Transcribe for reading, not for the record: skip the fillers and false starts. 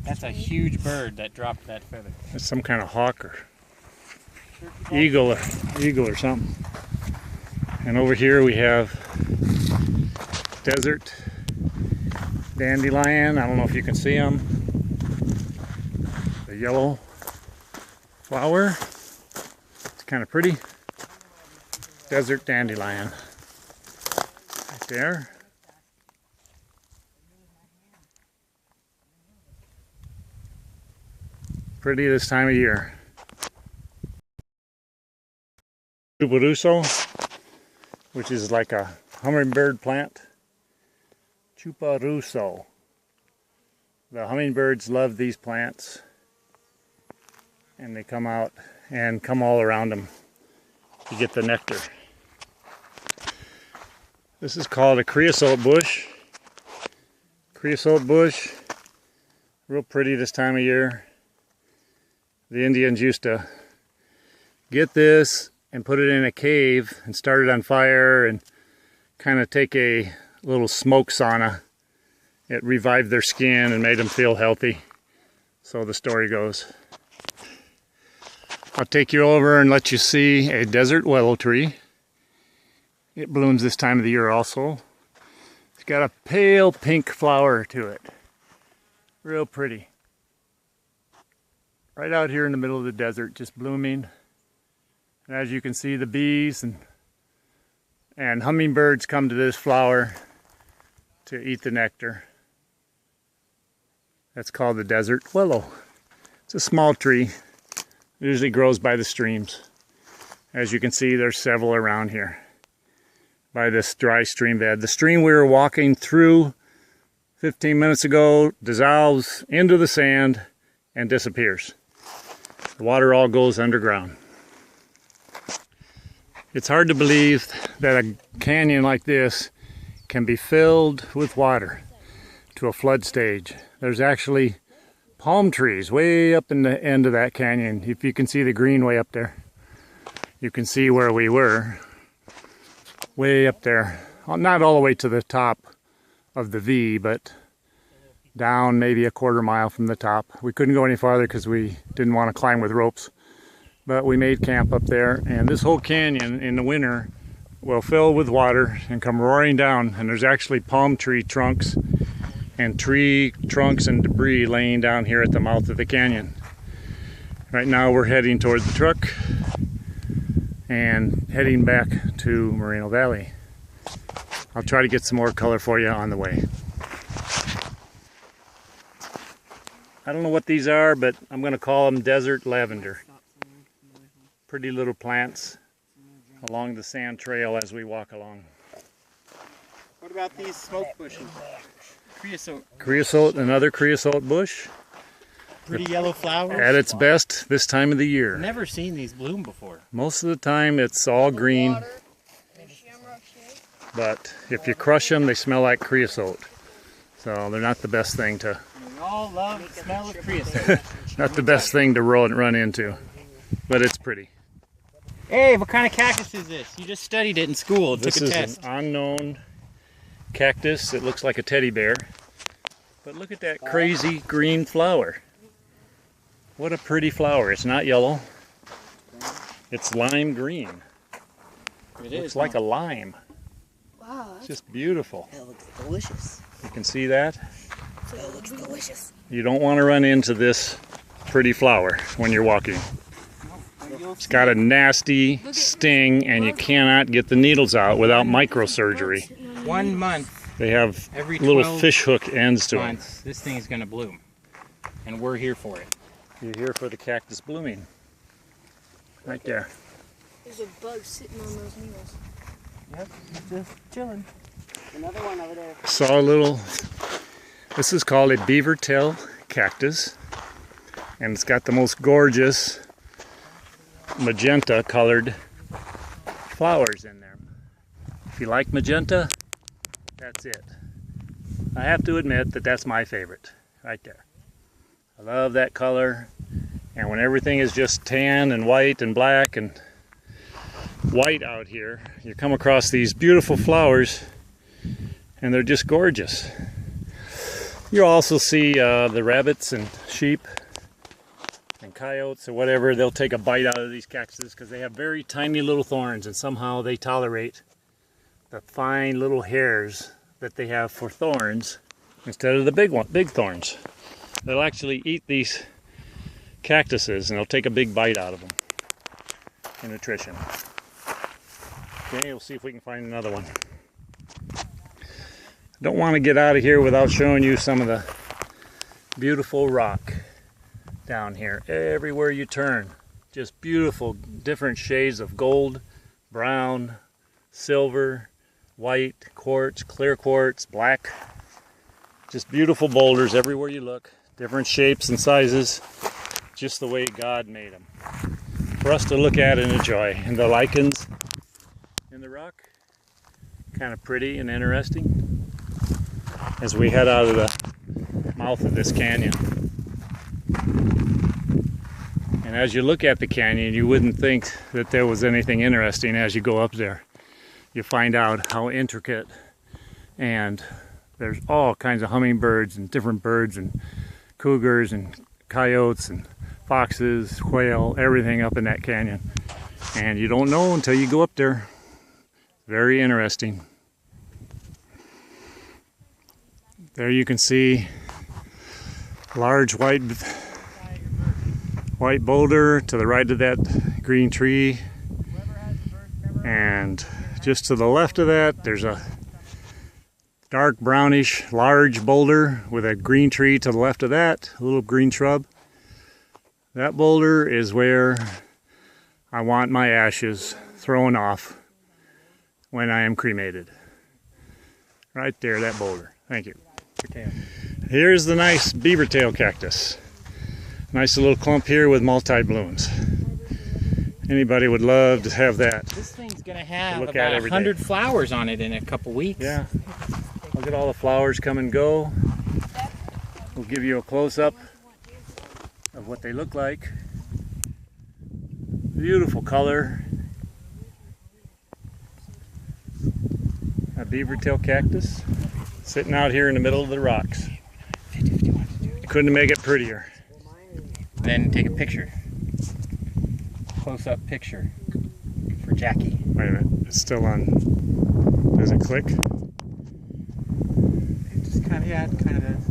That's a huge bird that dropped that feather. It's some kind of hawk or eagle or something. And over here we have desert dandelion. I don't know if you can see them. The yellow flower. It's kind of pretty. Desert dandelion. Right there. Pretty this time of year. Chuparuso, which is like a hummingbird plant. Chuparuso. The hummingbirds love these plants, and they come out and come all around them to get the nectar. This is called a creosote bush. Creosote bush, real pretty this time of year. The Indians used to get this and put it in a cave and start it on fire and kind of take a little smoke sauna. It revived their skin and made them feel healthy. So the story goes. I'll take you over and let you see a desert willow tree. It blooms this time of the year also. It's got a pale pink flower to it. Real pretty. Right out here in the middle of the desert, just blooming. And as you can see, the bees and hummingbirds come to this flower to eat the nectar. That's called the desert willow. It's a small tree. It usually grows by the streams. As you can see, there's several around here by this dry stream bed. The stream we were walking through 15 minutes ago dissolves into the sand and disappears. The water all goes underground. It's hard to believe that a canyon like this can be filled with water to a flood stage. There's actually palm trees way up in the end of that canyon. If you can see the green way up there, you can see where we were, way up there. Not all the way to the top of the V, but down maybe a quarter mile from the top. We couldn't go any farther because we didn't want to climb with ropes, but we made camp up there. And this whole canyon in the winter will fill with water and come roaring down, and there's actually palm tree trunks and tree trunks and debris laying down here at the mouth of the canyon. Right now we're heading toward the truck and heading back to Moreno Valley. I'll try to get some more color for you on the way. I don't know what these are, but I'm going to call them desert lavender. Pretty little plants along the sand trail as we walk along. What about these smoke bushes? Creosote. Creosote, another creosote bush. Pretty yellow flowers. At its best this time of the year. Never seen these bloom before. Most of the time it's all green, but if you crush them, they smell like creosote. So they're not the best thing to... We all love the smell of creosote. Not the best thing to run into, but it's pretty. Hey, what kind of cactus is this? You just studied it in school and took a test. This is an unknown cactus. It looks like a teddy bear. But look at that crazy green flower. What a pretty flower. It's not yellow. It's lime green. It looks like a lime. Wow. It's just beautiful. That looks delicious. You can see that? That looks delicious. You don't want to run into this pretty flower when you're walking. It's got a nasty sting, and you cannot get the needles out without microsurgery. 1 month. They have Every little fish hook ends to them. This thing is going to bloom, and we're here for it. You're here for the cactus blooming. Right there. There's a bug sitting on those needles. Yep, just chilling. Another one over there. Saw a little, this is called a beaver tail cactus, and it's got the most gorgeous magenta colored flowers in there. If you like magenta, that's it. I have to admit that that's my favorite, right there. I love that color, and when everything is just tan and white and black and white out here, you come across these beautiful flowers, and they're just gorgeous. You'll also see the rabbits and sheep and coyotes or whatever. They'll take a bite out of these cactuses because they have very tiny little thorns, and somehow they tolerate the fine little hairs that they have for thorns instead of the big thorns. They'll actually eat these cactuses and they'll take a big bite out of them for nutrition. Okay, we'll see if we can find another one. Don't want to get out of here without showing you some of the beautiful rock down here. Everywhere you turn, just beautiful different shades of gold, brown, silver, white, quartz, clear quartz, black. Just beautiful boulders everywhere you look. Different shapes and sizes, just the way God made them for us to look at and enjoy. And the lichens in the rock, kind of pretty and interesting as we head out of the mouth of this canyon. And as you look at the canyon, you wouldn't think that there was anything interesting as you go up there. You find out how intricate, and there's all kinds of hummingbirds and different birds and cougars and coyotes and foxes, quail, everything up in that canyon. And you don't know until you go up there. Very interesting. There you can see large white boulder to the right of that green tree, and just to the left of that there's a dark brownish large boulder with a green tree to the left of that, a little green shrub. That boulder is where I want my ashes thrown off when I am cremated. Right there, that boulder. Thank you. Here's the nice beaver tail cactus. Nice little clump here with multi-blooms. Anybody would love to have that. This thing's gonna have about 100 flowers on it in a couple weeks. Yeah. Look at all the flowers come and go. We'll give you a close-up of what they look like. Beautiful color. A beaver tail cactus sitting out here in the middle of the rocks. Couldn't make it prettier. Then take a picture. Close-up picture for Jackie. Wait a minute, it's still on. Does it click? It just kind of, yeah, it kind of is.